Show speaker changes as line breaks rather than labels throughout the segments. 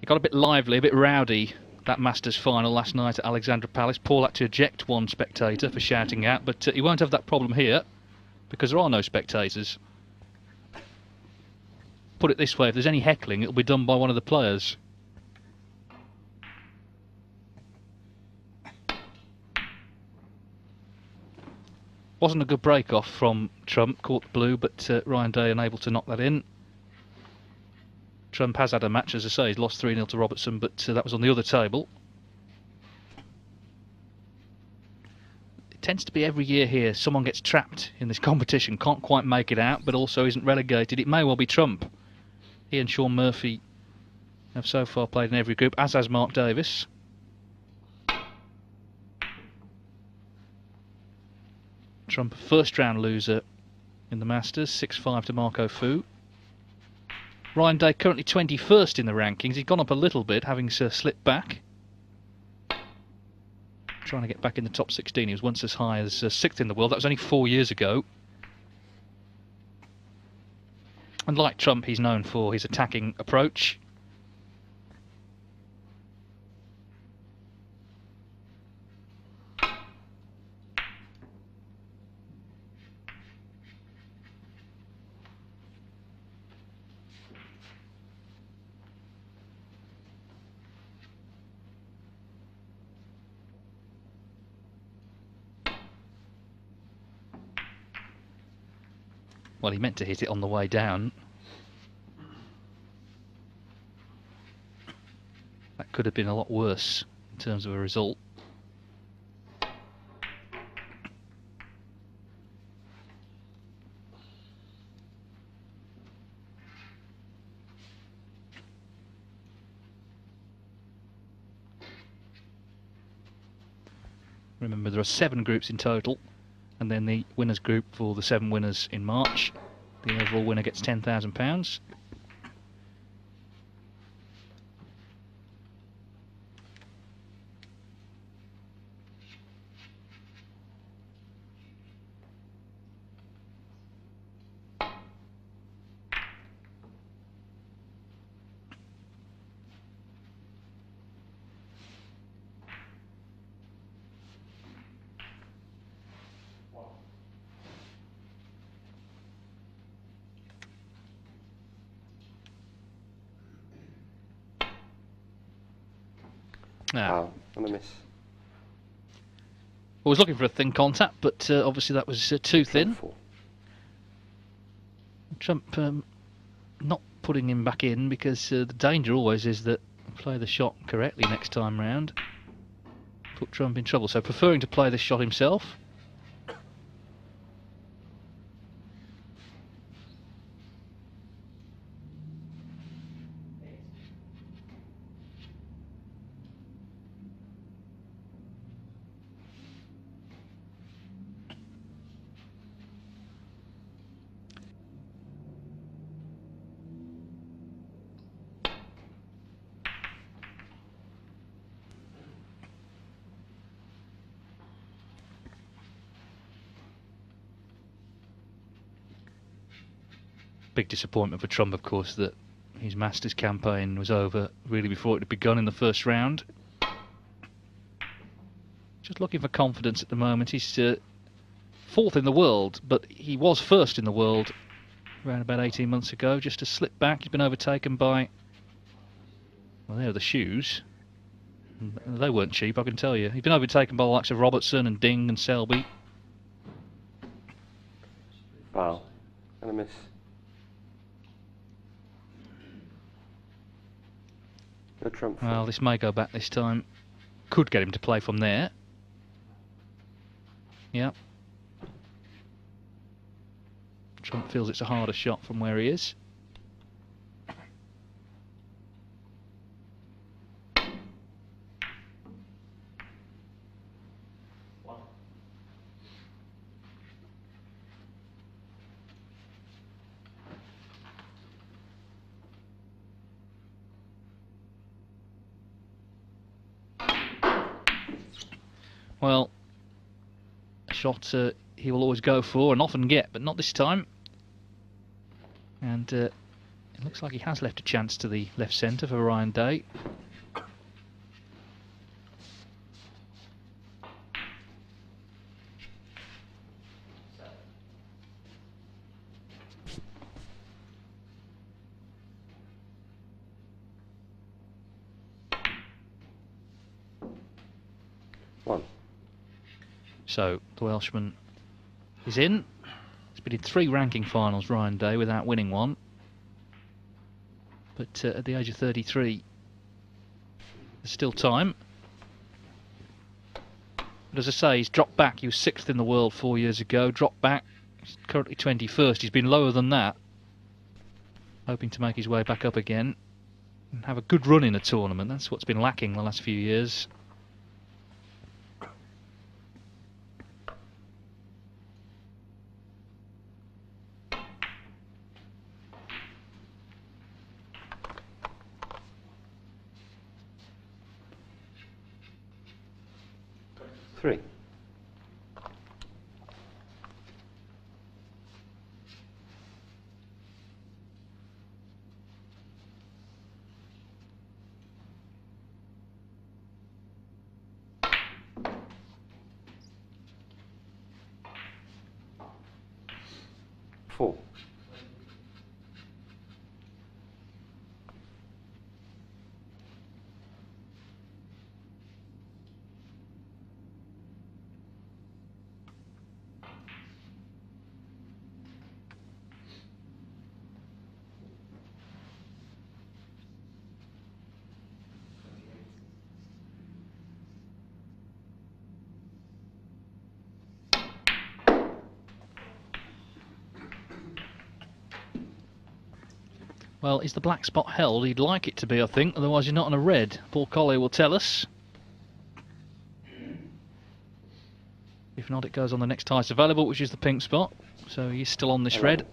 got a bit lively, a bit rowdy, that Masters final last night at Alexandra Palace. Paul had to eject one spectator for shouting out, but he won't have that problem here because there are no spectators. Put it this way, if there's any heckling, it'll be done by one of the players. Wasn't a good break-off from Trump, caught the blue, but Ryan Day unable to knock that in. Trump has had a match, as I say, he's lost 3-0 to Robertson, but that was on the other table. It tends to be every year here, someone gets trapped in this competition, can't quite make it out, but also isn't relegated. It may well be Trump. He and Sean Murphy have so far played in every group, as has Mark Davis. Trump, first round loser in the Masters, 6-5 to Marco Fu. Ryan Day currently 21st in the rankings. He's gone up a little bit, having slipped back. Trying to get back in the top 16. He was once as high as 6th in the world. That was only 4 years ago. And like Trump, he's known for his attacking approach. Well, he meant to hit it on the way down. That could have been a lot worse in terms of a result. Remember, there are 7 groups in total, and then the winners group for the 7 winners in March. The overall winner gets £10,000.
Wow, and a miss.
I was looking for a thin contact, but obviously that was too thin. Trump not putting him back in because the danger always is that play the shot correctly next time round. Put Trump in trouble, so preferring to play this shot himself. Big disappointment for Trump, of course, that his Masters campaign was over really before it had begun in the first round. Just looking for confidence at the moment. He's 4th in the world, but he was 1st in the world around about 18 months ago. Just a slip back. He's been overtaken by, well, there are the shoes. They weren't cheap, I can tell you. He's been overtaken by the likes of Robertson and Ding and Selby.
Wow, and a miss. No Trump.
Well, this may go back this time. Could get him to play from there. Yeah. Trump feels it's a harder shot from where he is. Well, a shot he will always go for and often get, but not this time. And It looks like he has left a chance to the left centre for Ryan Day. So the Welshman is in. He's been in 3 ranking finals, Ryan Day, without winning one. But at the age of 33, there's still time. But as I say, he's dropped back. He was 6th in the world 4 years ago. Dropped back. He's currently 21st. He's been lower than that. Hoping to make his way back up again and have a good run in a tournament. That's what's been lacking the last few years.
Three. Four.
Well, is the black spot held? He'd like it to be, I think, otherwise you're not on a red. Paul Collier will tell us. If not, it goes on the next ice available, which is the pink spot. So he's still on this red.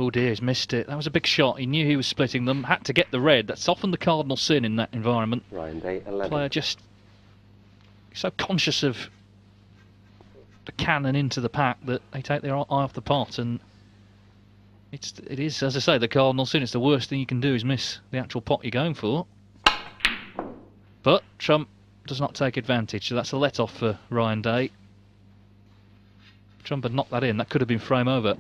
Oh dear, he's missed it. That was a big shot. He knew he was splitting them. Had to get the red. That's often the cardinal sin in that environment.
Ryan Day, 11.
Player just so conscious of the cannon into the pack that they take their eye off the pot, and it is, as I say, the cardinal sin. It's the worst thing you can do is miss the actual pot you're going for. But Trump does not take advantage, so that's a let-off for Ryan Day. Trump had knocked that in. That could have been frame over.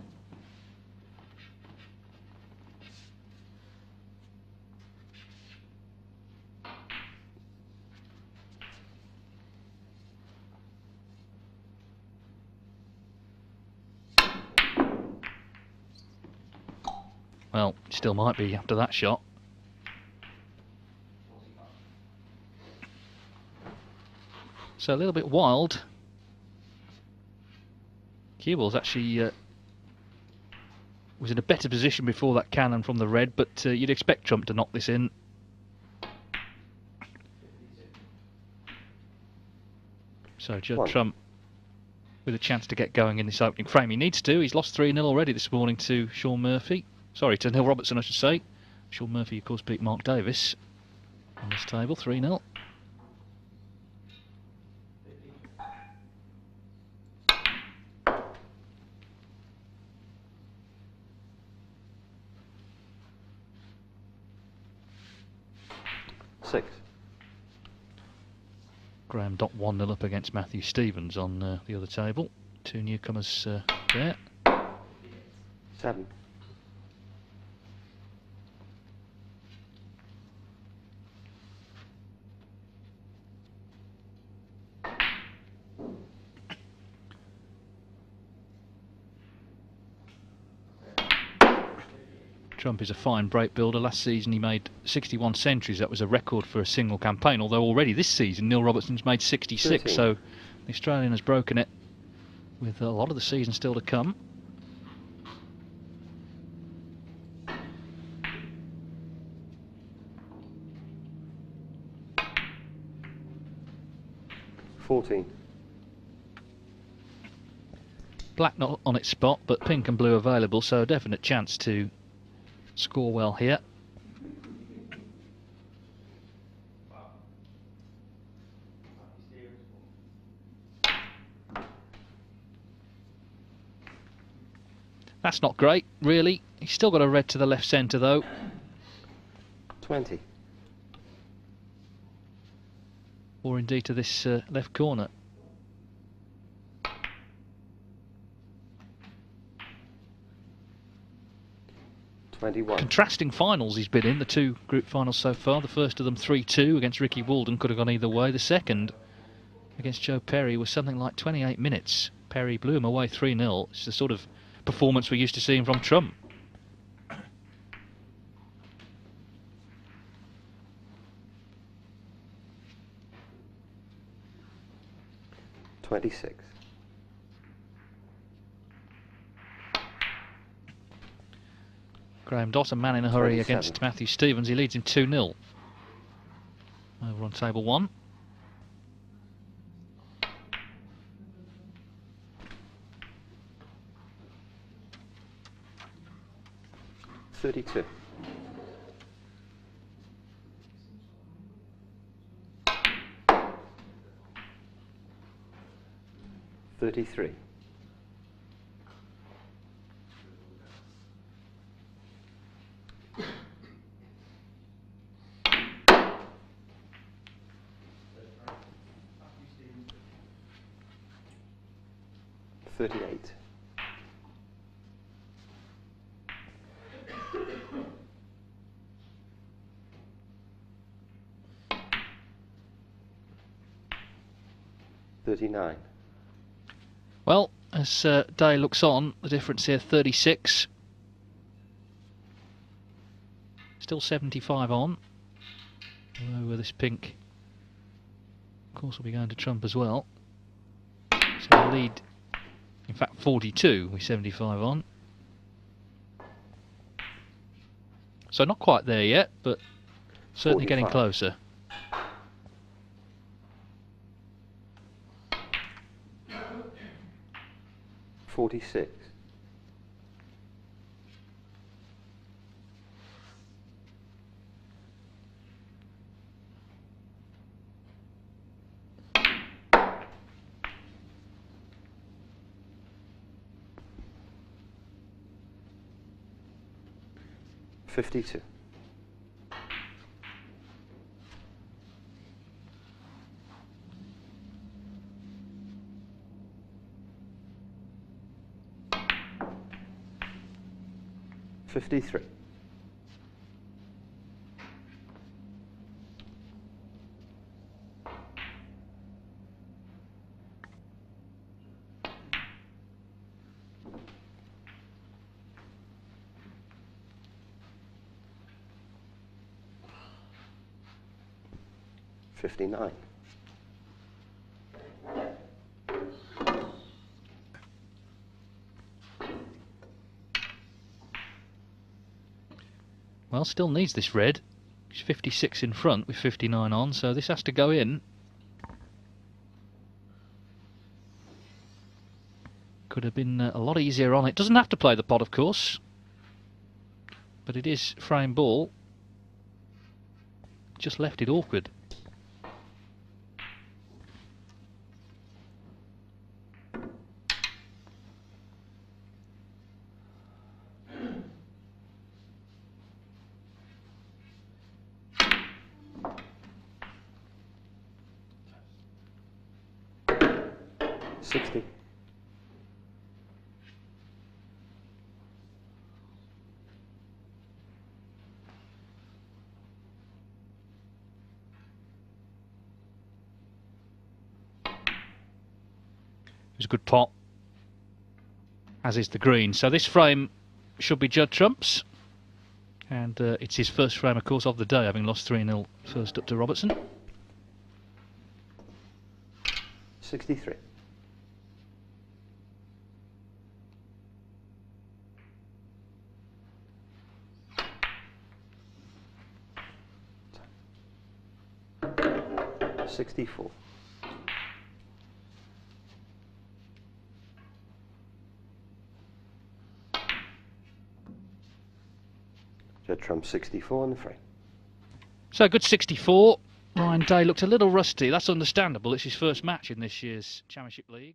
Well, still might be after that shot. So a little bit wild. Keebles actually was in a better position before that cannon from the red, but you'd expect Trump to knock this in. So Judd Trump with a chance to get going in this opening frame. He needs to. He's lost 3-0 already this morning to Sean Murphy. Sorry, to Neil Robertson, I should say. Sean Murphy, of course, beat Mark Davis on this table, 3-0.
Six.
Graham Dott 1-0 up against Matthew Stevens on the other table. 2 newcomers there.
7.
Trump is a fine break builder. Last season he made 61 centuries. That was a record for a single campaign, although already this season Neil Robertson's made 66, 13. So the Australian has broken it with a lot of the season still to come. Black not on its spot, but pink and blue available, so a definite chance to score well here. That's not great, really. He's still got a red to the left centre, though.
20.
Or indeed to this left corner. Contrasting finals he's been in, the two group finals so far. The first of them 3-2 against Ricky Walden, could have gone either way. The second against Joe Perry was something like 28 minutes. Perry blew him away 3-0. It's the sort of performance we're used to seeing from Trump.
$26.
Graham Dott, a man in a hurry
27.
against Matthew Stevens. He leads him 2-0. Over on table 1.
$32. $33. $38. $39.
Well, as day looks on, the difference here 36. Still 75 on. Although this pink, of course, will be going to Trump as well. So the lead, in fact, 42 with 75 on. So not quite there yet, but certainly
45.
getting closer.
$46. $52. $53. $59.
Well, still needs this red. He's 56 in front with 59 on, so this has to go in. Could have been a lot easier on it. Doesn't have to play the pot, of course, but it is frame ball. Just left it awkward.
$60.
It was a good pot, as is the green. So this frame should be Judd Trump's, and it's his first frame, of course, of the day, having lost 3-0 first up to Robertson.
63. $64. Judd Trump 64 in the frame.
So good 64. Ryan Day looked a little rusty. That's understandable. It's his first match in this year's Championship League.